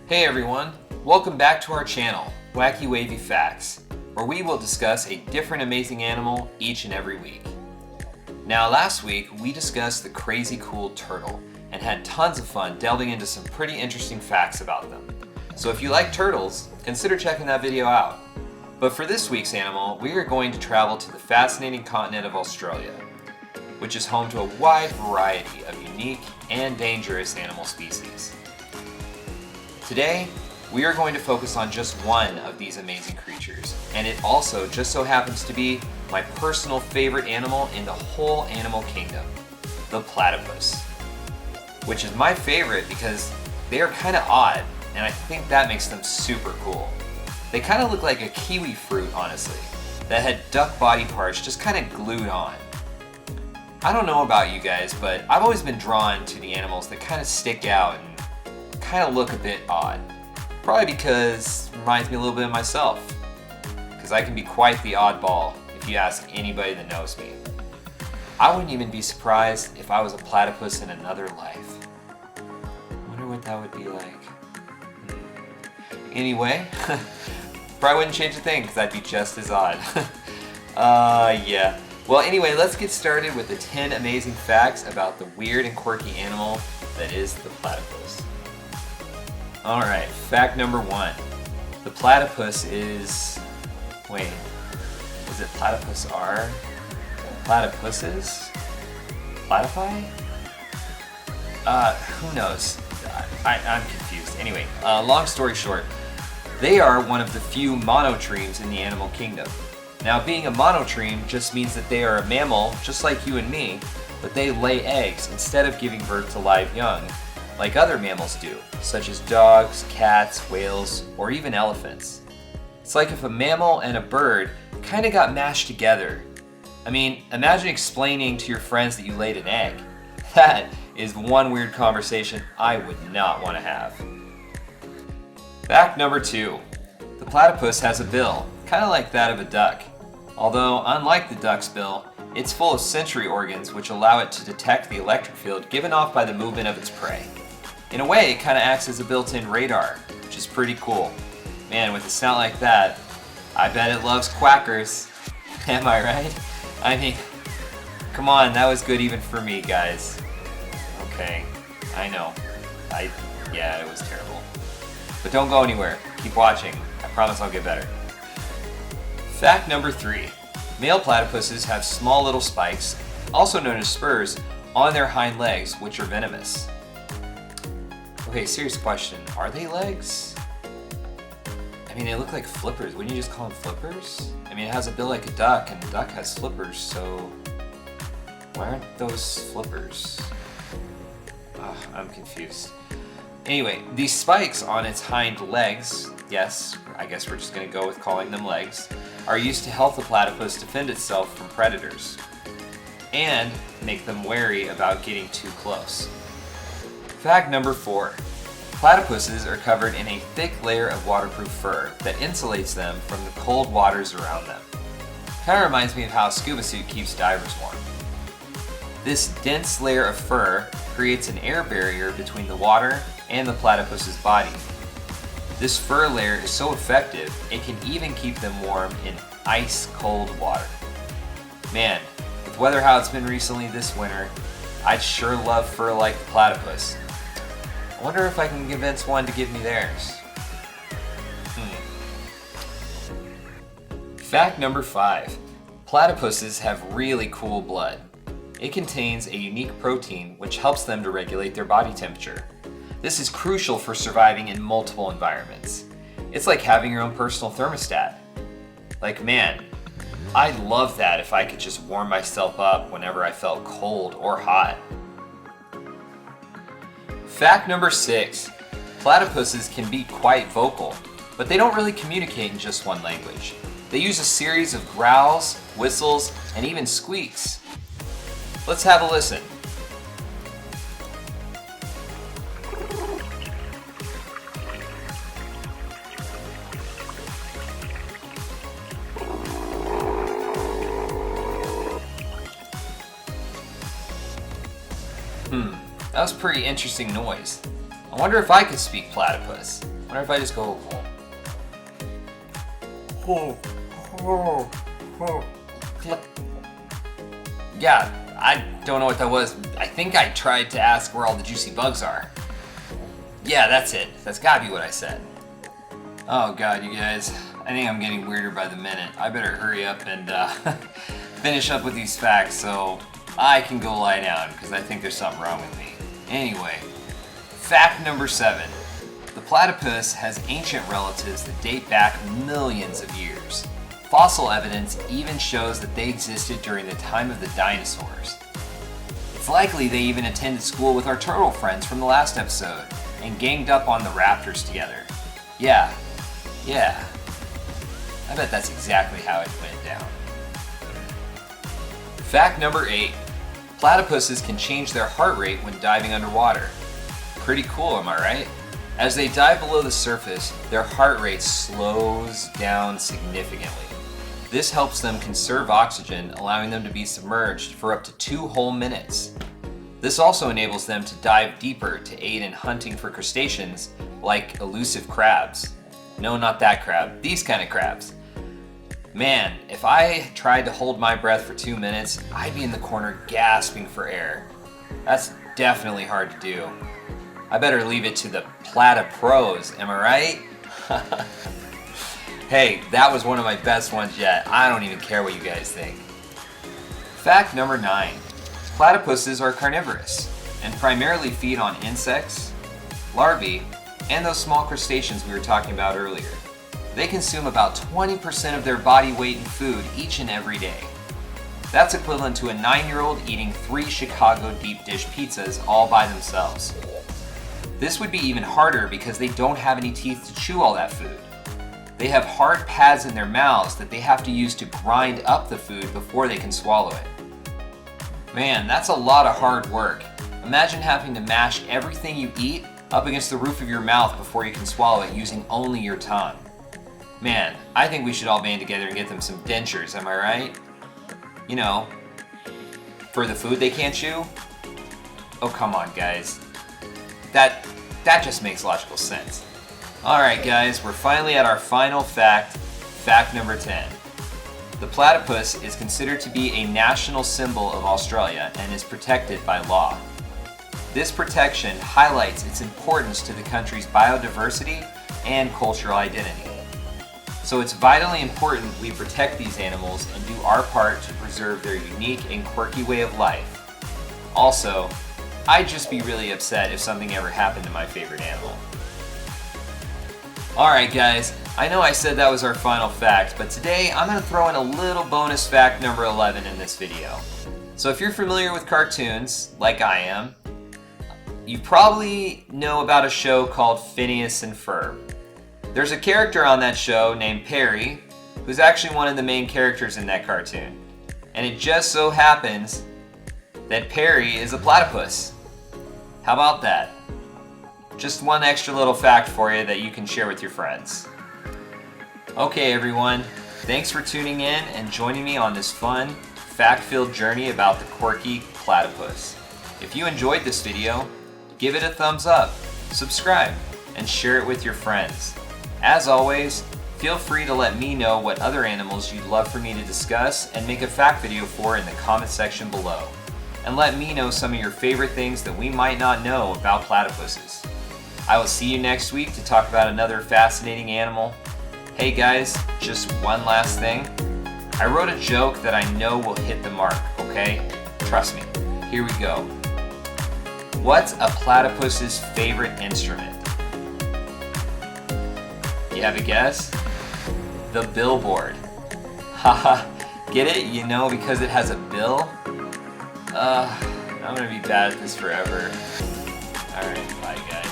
Hey everyone, welcome back to our channel, Wacky Wavy Facts, where we will discuss a different amazing animal each and every week. Now last week we discussed the crazy cool turtle and had tons of fun delving into some pretty interesting facts about them. So if you like turtles, consider checking that video out. But for this week's animal, we are going to travel to the fascinating continent of Australia, which is home to a wide variety of unique and dangerous animal species. Today, we are going to focus on just one of these amazing creatures, and it also just so happens to be my personal favorite animal in the whole animal kingdom, the platypus. Which is my favorite because they are kind of odd, and I think that makes them super cool. They kind of look like a kiwi fruit, honestly, that had duck body parts just kind of glued on. I don't know about you guys, but I've always been drawn to the animals that kind of stick out and kind of look a bit odd. Probably because it reminds me a little bit of myself. Because I can be quite the oddball if you ask anybody that knows me. I wouldn't even be surprised if I was a platypus in another life. I wonder what that would be like. Anyway, probably wouldn't change a thing because I'd be just as odd. Yeah. Well, anyway, let's get started with the 10 amazing facts about the weird and quirky animal that is the platypus. Alright, fact number 1. The platypus is... Wait, is it platypus R? Platypuses? Platypi? Who knows? I'm confused. Anyway, long story short, they are one of the few monotremes in the animal kingdom. Now, being a monotreme just means that they are a mammal just like you and me, but they lay eggs instead of giving birth to live young, like other mammals do, such as dogs, cats, whales, or even elephants. It's like if a mammal and a bird kind of got mashed together. I mean, imagine explaining to your friends that you laid an egg. That is one weird conversation I would not want to have. Fact number 2. The platypus has a bill, kind of like that of a duck. Although, unlike the duck's bill, it's full of sensory organs which allow it to detect the electric field given off by the movement of its prey. In a way, it kind of acts as a built-in radar, which is pretty cool. Man, with a snout like that, I bet it loves quackers. Am I right? I mean, come on, that was good even for me, guys. Okay, I know. Yeah, it was terrible. But don't go anywhere. Keep watching. I promise I'll get better. Fact number 3. Male platypuses have small little spikes, also known as spurs, on their hind legs, which are venomous. Okay, serious question. Are they legs? I mean, they look like flippers. Wouldn't you just call them flippers? I mean, it has a bill like a duck, and a duck has flippers, so why aren't those flippers? I'm confused. Anyway, these spikes on its hind legs, yes, I guess we're just going to go with calling them legs, are used to help the platypus defend itself from predators and make them wary about getting too close. Fact number 4. Platypuses are covered in a thick layer of waterproof fur that insulates them from the cold waters around them. Kind of reminds me of how a scuba suit keeps divers warm. This dense layer of fur creates an air barrier between the water and the platypus's body. This fur layer is so effective, it can even keep them warm in ice-cold water. Man, with weather how it's been recently this winter, I'd sure love fur like the platypus. I wonder if I can convince one to give me theirs. Fact number 5. Platypuses have really cool blood. It contains a unique protein which helps them to regulate their body temperature. This is crucial for surviving in multiple environments. It's like having your own personal thermostat. Like, man, I'd love that if I could just warm myself up whenever I felt cold or hot. Fact number 6. Platypuses can be quite vocal, but they don't really communicate in just one language. They use a series of growls, whistles, and even squeaks. Let's have a listen. That was a pretty interesting noise. I wonder if I could speak platypus. I wonder if I just go... Yeah, I don't know what that was. I think I tried to ask where all the juicy bugs are. Yeah, that's it. That's gotta be what I said. Oh god, you guys. I think I'm getting weirder by the minute. I better hurry up and finish up with these facts so I can go lie down, because I think there's something wrong with me. Anyway, fact number 7. The platypus has ancient relatives that date back millions of years. Fossil evidence even shows that they existed during the time of the dinosaurs. It's likely they even attended school with our turtle friends from the last episode and ganged up on the raptors together. Yeah. I bet that's exactly how it went down. Fact number 8. Platypuses can change their heart rate when diving underwater. Pretty cool, am I right? As they dive below the surface, their heart rate slows down significantly. This helps them conserve oxygen, allowing them to be submerged for up to 2 whole minutes. This also enables them to dive deeper to aid in hunting for crustaceans like elusive crabs. No, not that crab. These kind of crabs. Man, if I tried to hold my breath for 2 minutes, I'd be in the corner gasping for air. That's definitely hard to do. I better leave it to the platypros, am I right? Hey, that was one of my best ones yet. I don't even care what you guys think. Fact number 9. Platypuses are carnivorous and primarily feed on insects, larvae, and those small crustaceans we were talking about earlier. They consume about 20% of their body weight in food each and every day. That's equivalent to a 9-year-old eating 3 Chicago deep dish pizzas all by themselves. This would be even harder because they don't have any teeth to chew all that food. They have hard pads in their mouths that they have to use to grind up the food before they can swallow it. Man, that's a lot of hard work. Imagine having to mash everything you eat up against the roof of your mouth before you can swallow it using only your tongue. Man, I think we should all band together and get them some dentures, am I right? You know, for the food they can't chew? Oh, come on, guys. That just makes logical sense. Alright guys, we're finally at our final fact, fact number 10. The platypus is considered to be a national symbol of Australia and is protected by law. This protection highlights its importance to the country's biodiversity and cultural identity. So it's vitally important we protect these animals and do our part to preserve their unique and quirky way of life. Also, I'd just be really upset if something ever happened to my favorite animal. Alright guys, I know I said that was our final fact, but today I'm going to throw in a little bonus fact number 11 in this video. So if you're familiar with cartoons, like I am, you probably know about a show called Phineas and Ferb. There's a character on that show named Perry, who's actually one of the main characters in that cartoon. And it just so happens that Perry is a platypus. How about that? Just one extra little fact for you that you can share with your friends. Okay everyone, thanks for tuning in and joining me on this fun, fact-filled journey about the quirky platypus. If you enjoyed this video, give it a thumbs up, subscribe, and share it with your friends. As always, feel free to let me know what other animals you'd love for me to discuss and make a fact video for in the comment section below. And let me know some of your favorite things that we might not know about platypuses. I will see you next week to talk about another fascinating animal. Hey guys, just one last thing. I wrote a joke that I know will hit the mark, okay? Trust me. Here we go. What's a platypus's favorite instrument? You have a guess? The billboard. Haha, get it? You know, because it has a bill? I'm gonna be bad at this forever. Alright, bye guys.